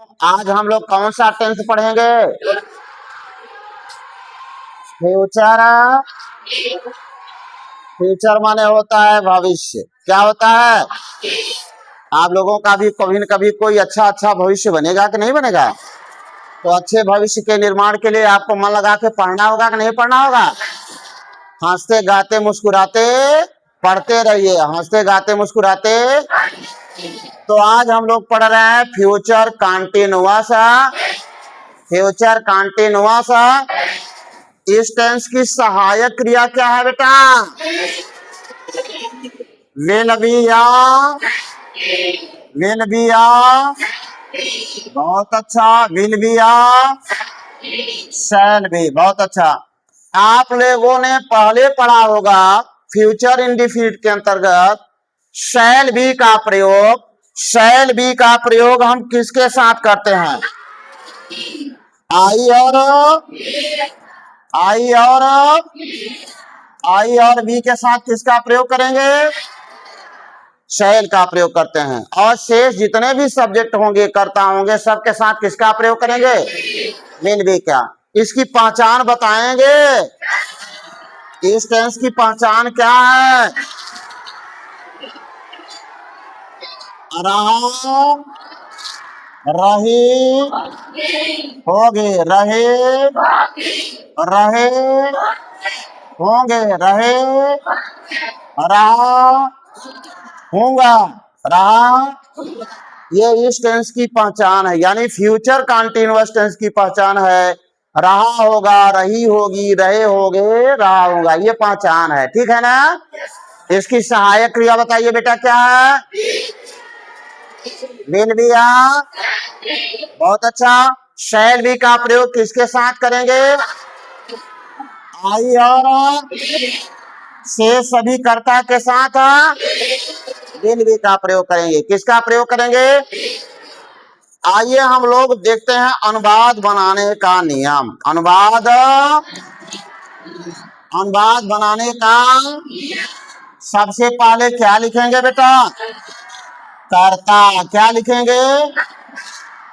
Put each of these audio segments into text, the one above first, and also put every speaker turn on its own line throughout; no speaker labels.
आज हम लोग कौन सा टेंस पढ़ेंगे? फ्यूचर। फ्यूचर माने होता है भविष्य। क्या होता है? आप लोगों का भी कभी न कभी कोई अच्छा अच्छा भविष्य बनेगा कि नहीं बनेगा? तो अच्छे भविष्य के निर्माण के लिए आपको मन लगा के पढ़ना होगा कि नहीं पढ़ना होगा? हंसते गाते मुस्कुराते पढ़ते रहिए, हंसते गाते मुस्कुराते। तो आज हम लोग पढ़ रहे हैं फ्यूचर कंटिन्यूअस। फ्यूचर कंटिन्यूअस इस टेंस की सहायक क्रिया क्या है बेटा? विल बी या विल बी या। बहुत अच्छा। विल बी या शैल बी। बहुत अच्छा। आप लोगों ने पहले पढ़ा होगा फ्यूचर इंडेफिनिट के अंतर्गत शैल बी का प्रयोग। शैल बी का प्रयोग हम किसके साथ करते हैं? आई और आई और आई और बी के साथ किसका प्रयोग करेंगे? शैल का प्रयोग करते हैं। और शेष जितने भी सब्जेक्ट होंगे, कर्ता होंगे, सबके साथ किसका प्रयोग करेंगे? विल बी का। इसकी पहचान बताएंगे। इस टेंस की पहचान क्या है? रहा, रही, होगे, रहे, रहे, होंगे, रहे, रहा, होगा, रहा। ये इस टेंस की पहचान है, यानी फ्यूचर कंटिन्यूअस टेंस की पहचान है। रहा होगा, रही होगी, रहे होगे, रहा होगा, ये पहचान है। ठीक है ना? इसकी सहायक क्रिया बताइए बेटा क्या है? विल बी या। बहुत अच्छा। शैल बी का प्रयोग किसके साथ करेंगे? आई और से सभी कर्ता के साथ विल बी का प्रयोग करेंगे। किसका प्रयोग करेंगे? आइए हम लोग देखते हैं अनुवाद बनाने का नियम। अनुवाद बनाने का सबसे पहले क्या लिखेंगे बेटा? कर्ता। क्या लिखेंगे?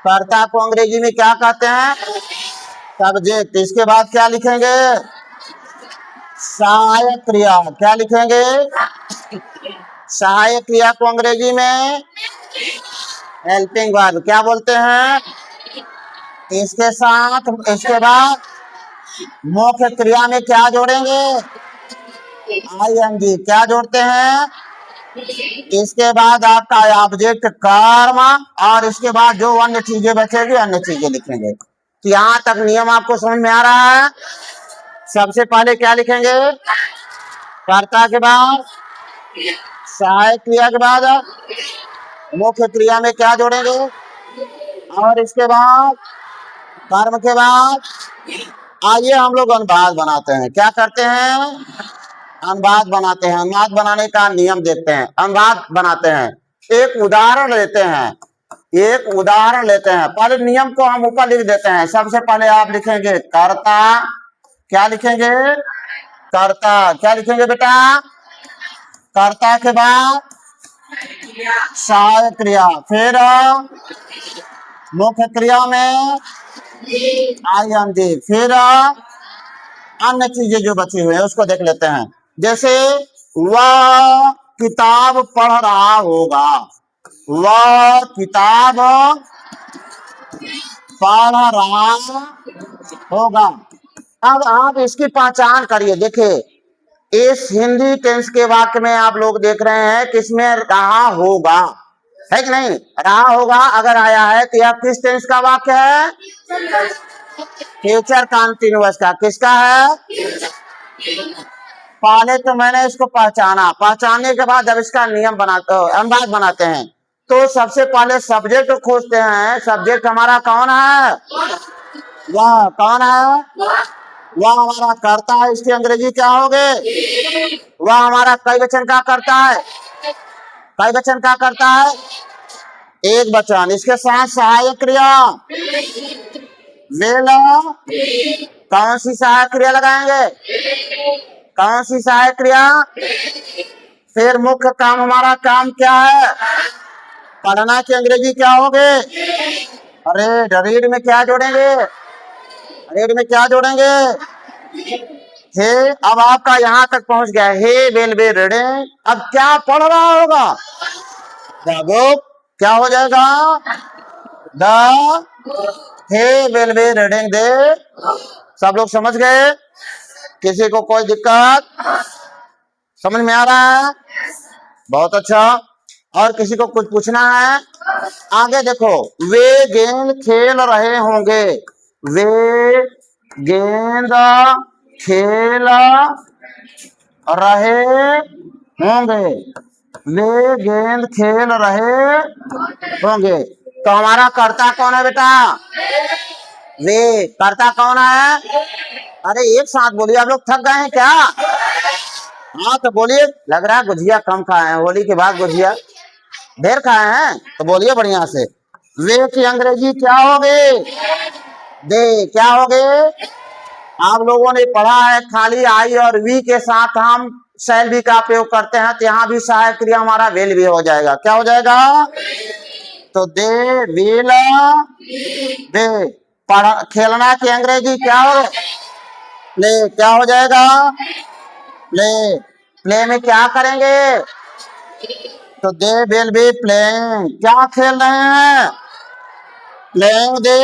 कर्ता को अंग्रेजी में क्या कहते हैं? सब्जेक्ट। इसके बाद क्या लिखेंगे? सहायक क्रिया। क्या लिखेंगे? सहायक क्रिया को अंग्रेजी में हेल्पिंग वर्ब क्या बोलते हैं? इसके साथ इसके बाद मुख्य क्रिया में क्या जोड़ेंगे? आईएनजी। क्या जोड़ते हैं? इसके बाद आपका ऑब्जेक्ट कर्म, और इसके बाद जो अन्य चीजें बचेगी अन्य चीजें लिखेंगे। तो यहाँ तक नियम आपको समझ में आ रहा है? सबसे पहले क्या लिखेंगे? कर्ता के बाद सहायक क्रिया के बाद मुख्य क्रिया में क्या जोड़ेंगे, और इसके बाद कर्म के बाद। आइए हम लोग अनुवाद बनाते हैं। क्या करते हैं? अनुवाद बनाते हैं। अनुवाद बनाने का नियम देखते हैं। अनुवाद बनाते हैं। एक उदाहरण लेते हैं। एक उदाहरण लेते हैं। पहले नियम को हम ऊपर लिख देते हैं। सबसे पहले आप लिखेंगे कर्ता। क्या लिखेंगे? कर्ता। क्या लिखेंगे बेटा? कर्ता के बाद सहायक क्रिया, फिर मुख्य क्रिया में आईएनजी, फिर अन्य चीजें जो बची हुई है उसको देख लेते हैं। जैसे वह किताब पढ़ रहा होगा। वह किताब पढ़ रहा होगा। अब आप इसकी पहचान करिए। देखिए इस हिंदी टेंस के वाक्य में आप लोग देख रहे हैं कि इसमें रहा होगा है कि नहीं? रहा होगा अगर आया है तो यह किस टेंस का वाक्य है? फ्यूचर कंटिन्यूअस का। किसका है? पहले तो मैंने इसको पहचाना। पहचानने के बाद जब इसका नियम बनाते अनुवाद बनाते हैं तो सबसे पहले सब्जेक्ट खोजते हैं। सब्जेक्ट हमारा कौन है? वह। कौन है? वह हमारा कर्ता है। इसकी अंग्रेजी क्या होगे? वह हमारा कई वचन का करता है। कई वचन का करता है? एक वचन। इसके साथ सहायक क्रिया विल। कौन सी सहायक क्रिया लगाएंगे? कौन सी सहायक क्रिया? फिर मुख्य काम। हमारा काम क्या है? पढ़ना की अंग्रेजी क्या होगे? अरे रीड में क्या जोड़ेंगे, रीड में क्या जोड़ेंगे, हे। अब आपका यहां तक पहुंच गया, हे विल बी रीडिंग। अब क्या पढ़ रहा होगा, द बुक। क्या हो जाएगा, the he will be reading they. सब लोग समझ गए, किसी को कोई दिक्कत, समझ में आ रहा है, बहुत अच्छा। और किसी को कुछ पूछना है, आगे देखो, वे गेंद खेल रहे होंगे, वे गेंद खेल रहे होंगे, वे गेंद खेल रहे होंगे। तो हमारा कर्ता कौन है बेटा, वे। कर्ता कौन है, अरे एक साथ बोलिए, आप लोग थक गए हैं क्या, हाँ तो बोलिए। लग रहा है गुजिया कम खाए हैं, होली के बाद गुजिया ढेर खाए हैं, तो बोलिए बढ़िया से। वे की अंग्रेजी क्या होगी, दे। क्या होगे, आप लोगों ने पढ़ा है खाली आई और वी के साथ हम शैल भी का प्रयोग करते हैं, तो यहाँ भी सहायक क्रिया हमारा विल भी हो जाएगा। क्या हो जाएगा, तो दे विल दे। खेलना की अंग्रेजी क्या हो, प्ले। क्या हो जाएगा, प्ले। प्ले में क्या करेंगे, तो दे विल बी प्लेइंग। क्या खेल रहे हैं, playing they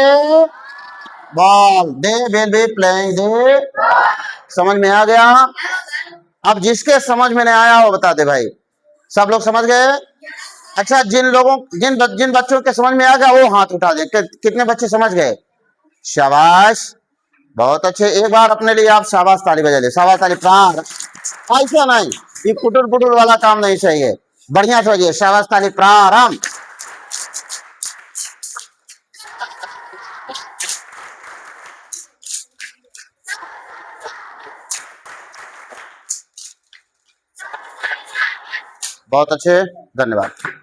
ball, they will be playing दे। समझ में आ गया। अब जिसके समझ में नहीं आया वो बता दे भाई, सब लोग समझ गए। अच्छा, जिन बच्चों के समझ में आ गया वो हाथ उठा दे, कितने बच्चे समझ गए, शाबाश, बहुत अच्छे। एक बार अपने लिए आप शाबाश ताली बजा ले, शाबाश ताली प्राण। ऐसा नहीं, ये पुटुर पुटुर वाला काम नहीं चाहिए, बढ़िया से बजिए, शाबाश ताली प्रारंभ। बहुत अच्छे, धन्यवाद।